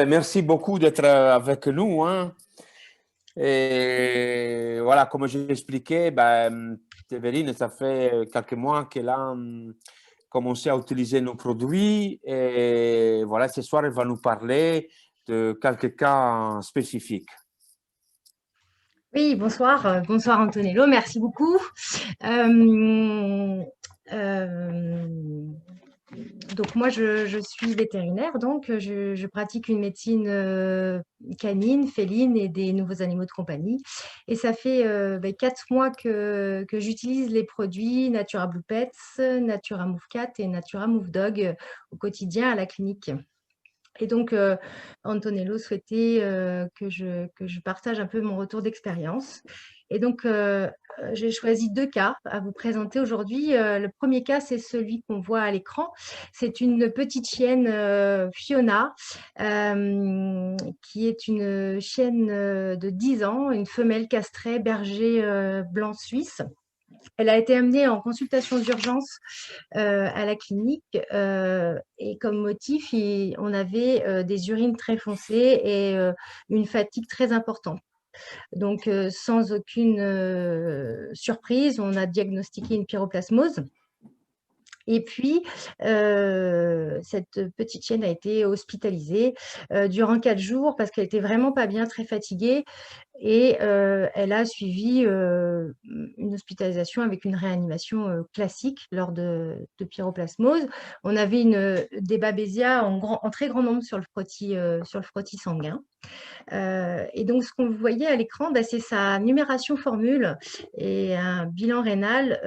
Merci beaucoup d'être avec nous, hein. Et voilà, comme j'ai expliqué, Evelyne, ça fait quelques mois qu'elle a commencé à utiliser nos produits. Et voilà, ce soir, elle va nous parler de quelques cas spécifiques. Oui, bonsoir, bonsoir Antonello, merci beaucoup. Euh, euh, donc moi, je suis vétérinaire, donc je pratique une médecine canine, féline et des nouveaux animaux de compagnie. Et ça fait 4 mois que j'utilise les produits Natura Blue Pets, Natura Move Cat et Natura Move Dog au quotidien à la clinique. Et donc, Antonello souhaitait que je partage un peu mon retour d'expérience. Et donc, j'ai choisi 2 cas à vous présenter aujourd'hui. Le premier cas, c'est celui qu'on voit à l'écran. C'est une petite chienne Fiona, qui est une chienne de 10 ans, une femelle castrée berger blanc suisse. Elle a été amenée en consultation d'urgence à la clinique et comme motif, on avait des urines très foncées et une fatigue très importante. Donc, sans aucune surprise, on a diagnostiqué une pyroplasmose. Et puis, cette petite chienne a été hospitalisée durant 4 jours parce qu'elle était vraiment pas bien, très fatiguée. Et elle a suivi une hospitalisation avec une réanimation classique lors de pyroplasmose. On avait des babésias en très grand nombre sur le frottis sanguin. Et donc, ce qu'on voyait à l'écran, c'est sa numération formule et un bilan rénal.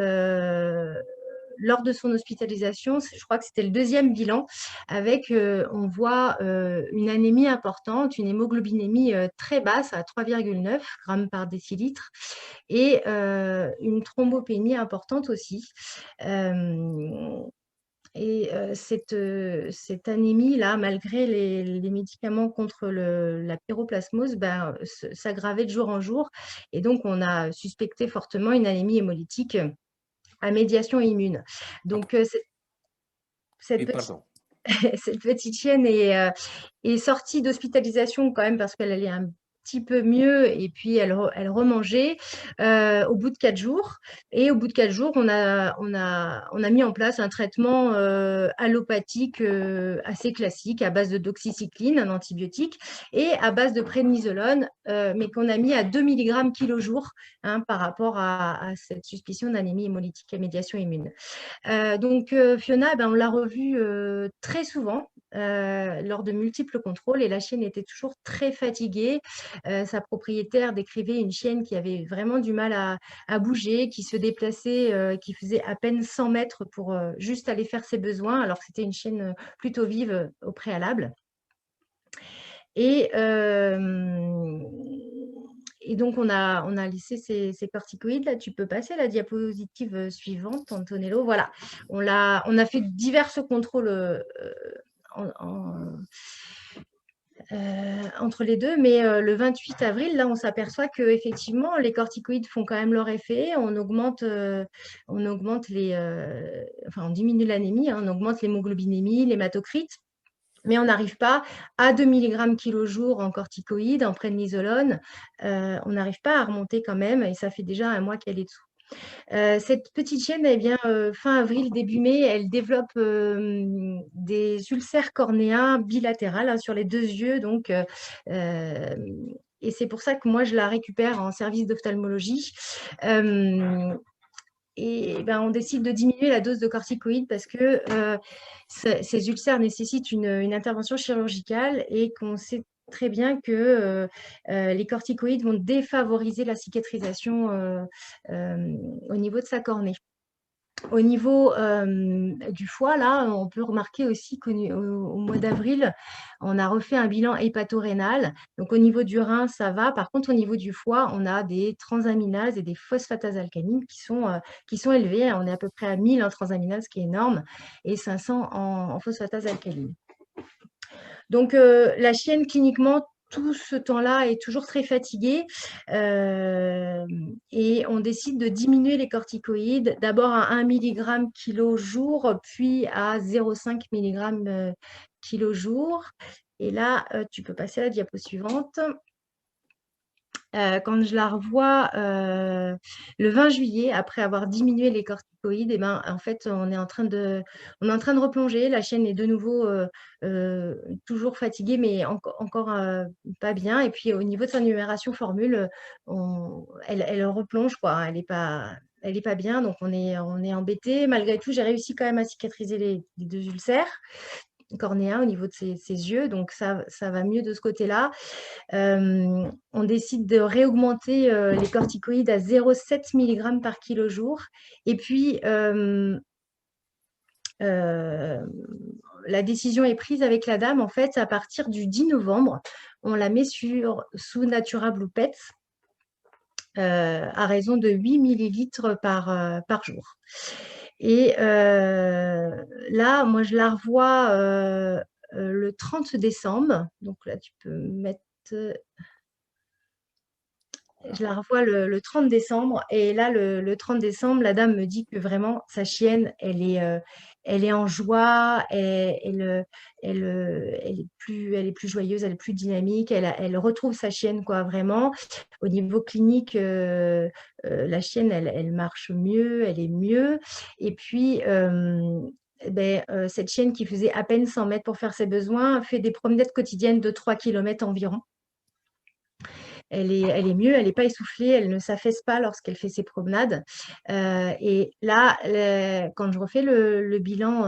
Lors de son hospitalisation, je crois que c'était le deuxième bilan, avec, on voit une anémie importante, une hémoglobinémie très basse à 3,9 grammes par décilitre et une thrombopénie importante aussi. Cette anémie-là, malgré les médicaments contre la pyroplasmose, s'aggravait de jour en jour. Et donc, on a suspecté fortement une anémie hémolytique à médiation immune. Donc, cette Oui, petite, pardon. cette petite chienne est sortie d'hospitalisation quand même parce qu'elle allait un petit peu mieux et puis elle remangeait au bout de 4 jours. Et au bout de 4 jours, on a mis en place un traitement allopathique assez classique à base de doxycycline, un antibiotique, et à base de prénisolone, mais qu'on a mis à 2 mg kg jour par rapport à cette suspicion d'anémie hémolytique à médiation immune. Donc, Fiona, on l'a revue très souvent lors de multiples contrôles et la chienne était toujours très fatiguée. Sa propriétaire décrivait une chienne qui avait vraiment du mal à bouger, qui se déplaçait, qui faisait à peine 100 mètres pour juste aller faire ses besoins, alors que c'était une chienne plutôt vive au préalable. Et, et donc, on a laissé ces corticoïdes. Là, tu peux passer à la diapositive suivante, Antonello. Voilà, on a fait divers contrôles entre les deux, mais le 28 avril, là, on s'aperçoit qu'effectivement, les corticoïdes font quand même leur effet. On diminue l'anémie, hein, on augmente l'hémoglobinémie, l'hématocrite. Mais on n'arrive pas à 2 mg kg jour en corticoïdes, en prednisolone. On n'arrive pas à remonter quand même, et ça fait déjà un mois qu'elle est dessous. Cette petite chienne, eh bien, fin avril, début mai, elle développe des ulcères cornéens bilatérales sur les 2 yeux. Donc, et c'est pour ça que moi, je la récupère en service d'ophtalmologie. On décide de diminuer la dose de corticoïdes parce que ces ulcères nécessitent une intervention chirurgicale et qu'on sait très bien que les corticoïdes vont défavoriser la cicatrisation au niveau de sa cornée. Au niveau du foie, là, on peut remarquer aussi qu'au mois d'avril, on a refait un bilan hépatorénal. Donc, au niveau du rein, ça va. Par contre, au niveau du foie, on a des transaminases et des phosphatases alcalines qui sont élevées. On est à peu près à 1000 en transaminase, ce qui est énorme, et 500 en phosphatase alcaline. Donc, la chienne, cliniquement, tout ce temps-là, est toujours très fatiguée et on décide de diminuer les corticoïdes, d'abord à 1 mg kg jour, puis à 0,5 mg kg jour. Et là, tu peux passer à la diapo suivante. Quand je la revois le 20 juillet, après avoir diminué les corticoïdes, et ben, en fait, on est en train de replonger. La chienne est de nouveau toujours fatiguée, mais encore pas bien. Et puis, au niveau de sa numération formule, elle replonge, quoi. Elle est pas bien, donc on est embêté. Malgré tout, j'ai réussi quand même à cicatriser les 2 ulcères cornéens au niveau de ses yeux, donc ça va mieux de ce côté-là. On décide de réaugmenter les corticoïdes à 0,7 mg par kilo jour. Et puis, la décision est prise avec la dame, en fait, à partir du 10 novembre. On la met sous Natura Blue Pet à raison de 8 millilitres par jour. Et là, moi, je la revois le 30 décembre. Donc là, tu peux mettre... Je la revois le 30 décembre. Et là, le 30 décembre, la dame me dit que vraiment, sa chienne, elle est en joie, elle est plus joyeuse, elle est plus dynamique, elle retrouve sa chienne, quoi, vraiment. Au niveau clinique, la chienne, elle marche mieux, elle est mieux. Et puis, cette chienne qui faisait à peine 100 mètres pour faire ses besoins fait des promenades quotidiennes de 3 km environ. Elle est mieux, elle n'est pas essoufflée, elle ne s'affaisse pas lorsqu'elle fait ses promenades. Et là, quand je refais le bilan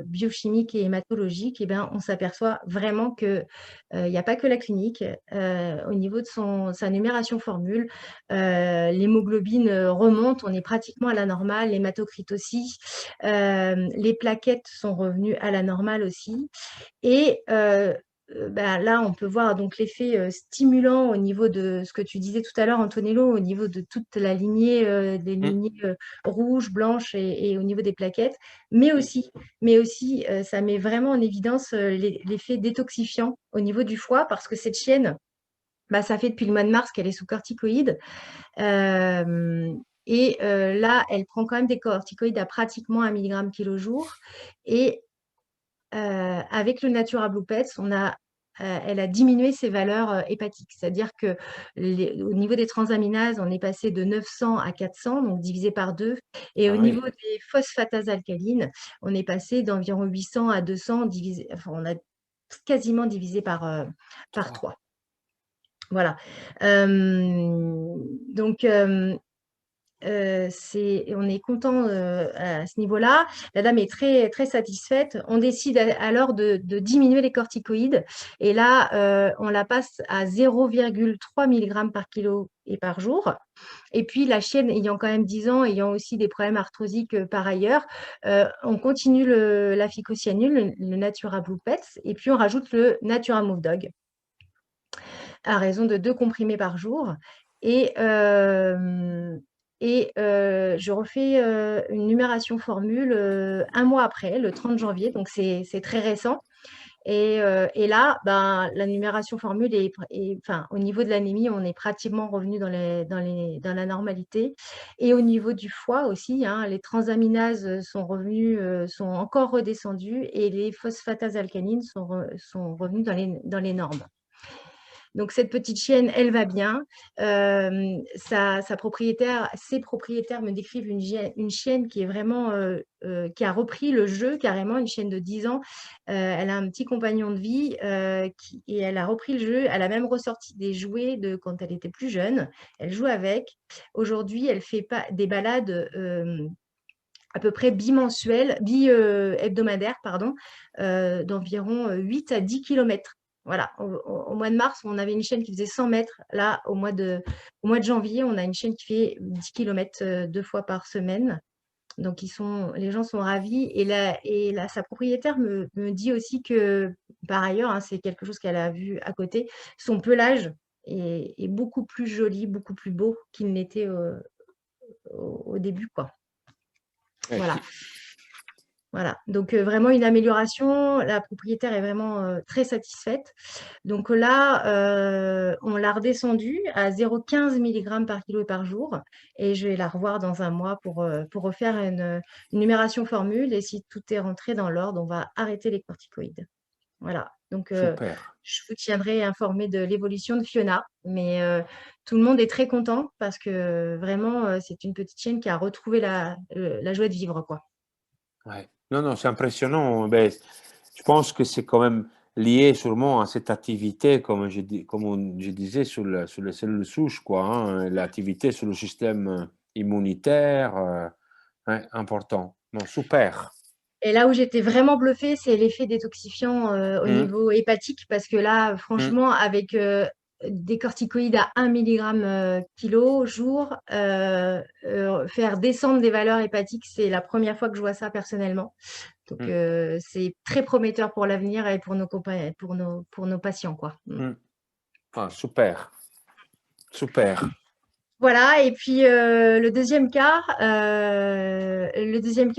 biochimique et hématologique, eh ben, on s'aperçoit vraiment qu'il n'y a pas que la clinique. Au niveau de sa numération formule, l'hémoglobine remonte, on est pratiquement à la normale, l'hématocrit aussi. Les plaquettes sont revenues à la normale aussi. Et là, on peut voir donc l'effet stimulant au niveau de ce que tu disais tout à l'heure, Antonello, au niveau de toute la lignée, des lignées rouges, blanches et au niveau des plaquettes, mais aussi ça met vraiment en évidence l'effet détoxifiant au niveau du foie, parce que cette chienne, ça fait depuis le mois de mars qu'elle est sous corticoïdes. Là, elle prend quand même des corticoïdes à pratiquement 1 mg kilo jour. Et avec le Natura Blue Pets, elle a diminué ses valeurs hépatiques. C'est-à-dire que au niveau des transaminases, on est passé de 900 à 400, donc divisé par 2. Et au niveau des phosphatases alcalines, on est passé d'environ 800 à 200, on a quasiment divisé par 3. Voilà. Donc, on est content à ce niveau-là. La dame est très, très satisfaite. On décide alors de diminuer les corticoïdes. Et là, on la passe à 0,3 mg par kilo et par jour. Et puis, la chienne ayant quand même 10 ans, ayant aussi des problèmes arthrosiques par ailleurs, on continue la phycocyanine, le Natura Blue Pets, et puis on rajoute le Natura Move Dog à raison de 2 comprimés par jour. Et je refais une numération formule un mois après, le 30 janvier, donc c'est très récent. Et là, la numération formule au niveau de l'anémie, on est pratiquement revenu dans la normalité. Et au niveau du foie aussi, hein, les transaminases sont encore redescendues, et les phosphatases alcalines sont revenues dans les normes. Donc, cette petite chienne, elle va bien. Ses propriétaires me décrivent une chienne qui est vraiment, qui a repris le jeu carrément, une chienne de 10 ans. Elle a un petit compagnon de vie et elle a repris le jeu. Elle a même ressorti des jouets de quand elle était plus jeune. Elle joue avec. Aujourd'hui, elle fait des balades à peu près hebdomadaires, d'environ 8 à 10 km. Voilà, au mois de mars, on avait une chienne qui faisait 100 mètres. Là, au mois de janvier, on a une chienne qui fait 10 km 2 fois par semaine. Donc, les gens sont ravis. Et là, sa propriétaire me dit aussi que, par ailleurs, hein, c'est quelque chose qu'elle a vu à côté, son pelage est beaucoup plus joli, beaucoup plus beau qu'il n'était au début, quoi. Voilà. Voilà, donc vraiment une amélioration. La propriétaire est vraiment très satisfaite. Donc là, on l'a redescendue à 0,15 mg par kilo et par jour. Et je vais la revoir dans un mois pour refaire une numération formule. Et si tout est rentré dans l'ordre, on va arrêter les corticoïdes. Voilà. Donc, super. je vous tiendrai informé de l'évolution de Fiona. Mais tout le monde est très content parce que vraiment, c'est une petite chienne qui a retrouvé la joie de vivre, quoi. Ouais. Non, non, c'est impressionnant. Ben, je pense que c'est quand même lié sûrement à cette activité, je disais, sur les cellules souches, quoi, hein, l'activité sur le système immunitaire, ouais, important. Non, super. Et là où j'étais vraiment bluffée, c'est l'effet détoxifiant au Mmh, niveau hépatique, parce que là, mmh, franchement, avec des corticoïdes à 1 milligramme kilo jour, faire descendre des valeurs hépatiques, c'est la première fois que je vois ça personnellement. Donc, mmh, c'est très prometteur pour l'avenir et pour nos patients, quoi. Mm. mmh. Ah, super, super. Voilà, et puis le deuxième cas,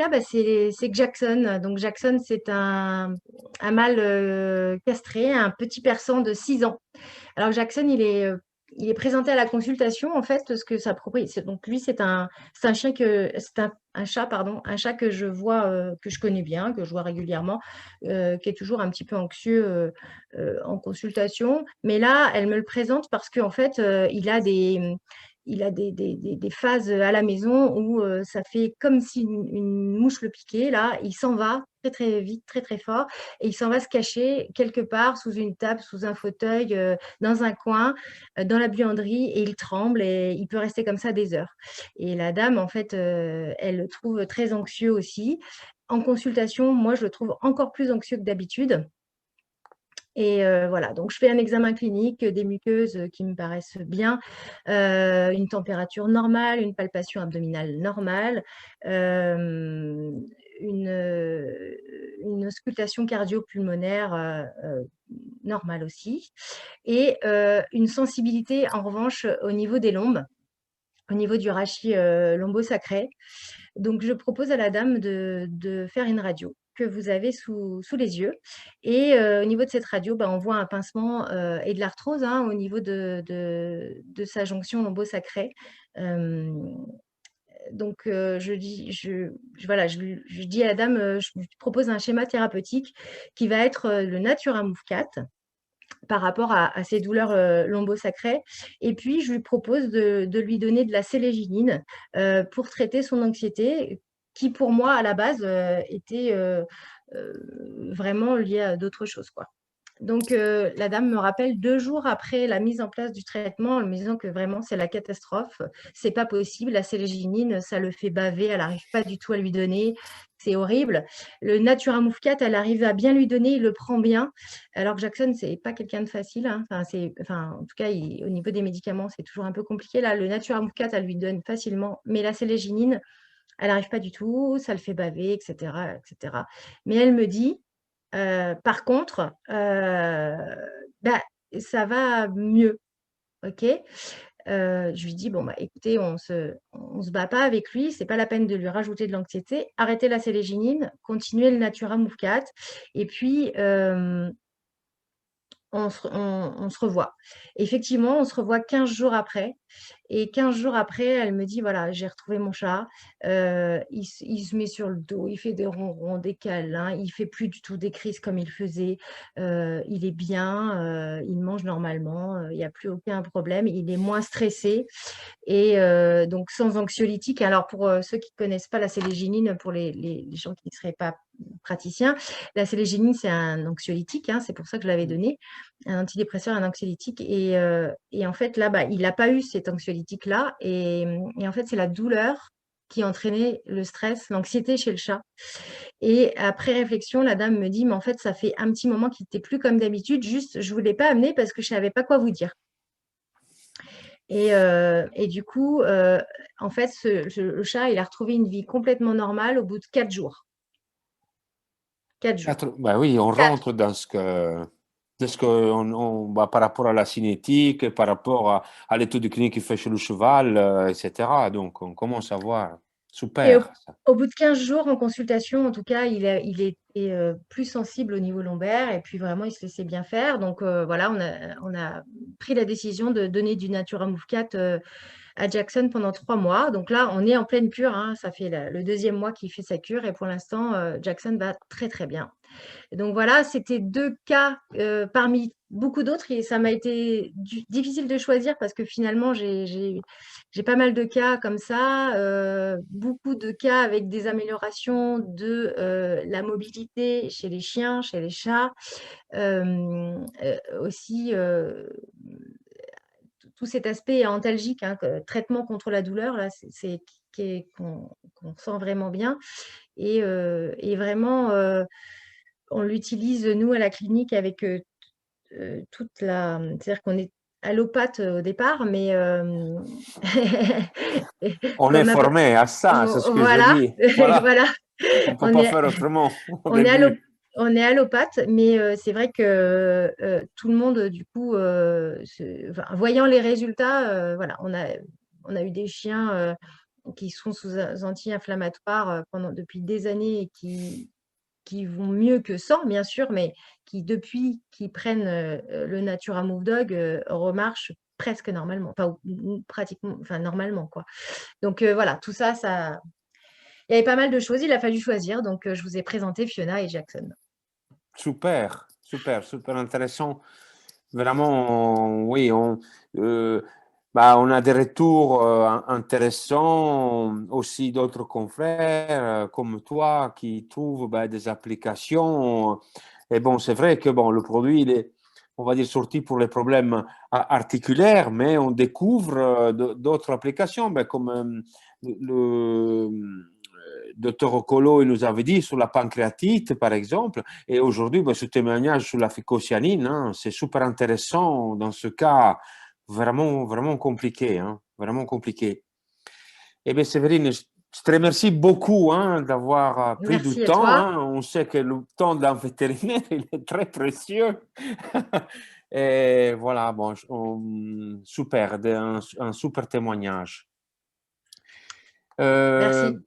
bah, c'est que Jackson. Donc Jackson, c'est un mâle castré, un petit persan de 6 ans. Alors Jackson, il est présenté à la consultation, en fait, parce que sa propriété. Donc lui, c'est un chat, pardon, un chat que je vois, que je connais bien, que je vois régulièrement, qui est toujours un petit peu anxieux en consultation. Mais là, elle me le présente parce qu'en fait, il a des phases à la maison où ça fait comme si une mouche le piquait. Là, il s'en va très très vite, très très fort, et il s'en va se cacher quelque part sous une table, sous un fauteuil, dans un coin, dans la buanderie, et il tremble et il peut rester comme ça des heures. Et la dame, en fait, elle le trouve très anxieux aussi. En consultation, moi, je le trouve encore plus anxieux que d'habitude. Et voilà, donc je fais un examen clinique, des muqueuses qui me paraissent bien, une température normale, une palpation abdominale normale, une auscultation cardio-pulmonaire normale aussi, et une sensibilité en revanche au niveau des lombes, au niveau du rachis lombo-sacré. Donc, je propose à la dame de faire une radio que vous avez sous les yeux. Et au niveau de cette radio, bah, on voit un pincement et de l'arthrose, hein, au niveau de sa jonction lombo-sacrée. Euh, donc, voilà, je dis à la dame, je lui propose un schéma thérapeutique qui va être le Natura Move 4 par rapport à ces douleurs lombo-sacrées. Et puis, je lui propose de lui donner de la séléginine pour traiter son anxiété, qui pour moi, à la base, était vraiment liée à d'autres choses, quoi. Donc, la dame me rappelle 2 jours après la mise en place du traitement, en me disant que vraiment c'est la catastrophe, c'est pas possible, la séléginine, ça le fait baver, elle n'arrive pas du tout à lui donner, c'est horrible. Le Natura Move 4, elle arrive à bien lui donner, il le prend bien, alors que Jackson, c'est pas quelqu'un de facile, hein. En tout cas, au niveau des médicaments, c'est toujours un peu compliqué. Là, le Natura Move 4, elle lui donne facilement, mais la séléginine, elle n'arrive pas du tout, ça le fait baver, etc., etc. Mais elle me dit, par contre, bah, ça va mieux, OK? Je lui dis: «Bon, bah, écoutez, on se bat pas avec lui, c'est pas la peine de lui rajouter de l'anxiété. Arrêtez la séléginine, continuez le Natura Move 4, et puis, on se revoit». Effectivement, on se revoit 15 jours après, et 15 jours après, elle me dit: «Voilà, j'ai retrouvé mon chat, il se met sur le dos, il fait des ronrons, des câlins, il fait plus du tout des crises comme il faisait, il est bien, il mange normalement, il y a plus aucun problème, il est moins stressé». Et donc sans anxiolytique. Alors pour ceux qui ne connaissent pas la séléginine, pour les gens qui ne seraient pas praticiens, la séléginine, c'est un anxiolytique, hein, c'est pour ça que je l'avais donné, un antidépresseur, un anxiolytique. Et en fait, là, bah, il n'a pas eu cet anxiolytique-là. Et en fait, c'est la douleur qui entraînait le stress, l'anxiété chez le chat. Et après réflexion, la dame me dit: «Mais en fait, ça fait un petit moment qu'il n'était plus comme d'habitude, juste je ne vous l'ai pas amené parce que je ne savais pas quoi vous dire». Et du coup, en fait, le chat, il a retrouvé une vie complètement normale au bout de 4 jours. 4 jours. Bah oui, on 4. rentre dans ce qu'on bah, par rapport à la cinétique, par rapport à l'étude clinique qu'il fait chez le cheval, etc. Donc, on commence à voir. Et au Super, ça. au bout de 15 jours en consultation, en tout cas, il était plus sensible au niveau lombaire, et puis vraiment, il se laissait bien faire. Donc voilà, on a pris la décision de donner du Natura Move 4 à Jackson pendant 3 mois. Donc là, on est en pleine cure, hein. Ça fait le 2e mois qu'il fait sa cure, et pour l'instant, Jackson va très, très bien. Donc voilà, c'était 2 cas, parmi beaucoup d'autres et ça m'a été difficile de choisir parce que finalement j'ai pas mal de cas comme ça, beaucoup de cas avec des améliorations de, la mobilité chez les chiens, chez les chats, aussi, tout cet aspect antalgique, hein, traitement contre la douleur là, c'est qui est qu'on sent vraiment bien et vraiment, on l'utilise nous à la clinique avec, toute la c'est-à-dire qu'on est allopathe au départ, mais On est comme un peu formé à ça, c'est ce que je voilà, dis. Voilà, voilà, on ne peut on pas est faire autrement au on est allo début. on est allopathe, mais c'est vrai que, tout le monde du coup, enfin, voyant les résultats, voilà, on a eu des chiens, qui sont sous anti-inflammatoires, pendant depuis des années et qui vont mieux que sans, bien sûr, mais qui depuis qu'ils prennent, le Natura Move Dog, remarchent presque normalement, enfin ou pratiquement, enfin normalement, quoi. Donc voilà, tout ça, il y avait pas mal de choses, il a fallu choisir, donc je vous ai présenté Fiona et Jackson. Super, super, super intéressant. Vraiment, oui, bah, on a des retours intéressants, aussi d'autres confrères comme toi qui trouvent bah, des applications. Et bon, c'est vrai que bon, le produit, il est, on va dire, sorti pour les problèmes articulaires, mais on découvre d'autres applications, bah, comme le docteur Ocolo il nous avait dit sur la pancréatite, par exemple. Et aujourd'hui, bah, ce témoignage sur la phycocyanine, hein, c'est super intéressant dans ce cas vraiment, vraiment compliqué. Hein, vraiment compliqué. Eh bien, Séverine, je te remercie beaucoup hein, d'avoir pris du Merci à temps. toi. Hein. On sait que le temps d'un vétérinaire, il est très précieux. Et voilà, bon, super, un super témoignage. Euh, Merci.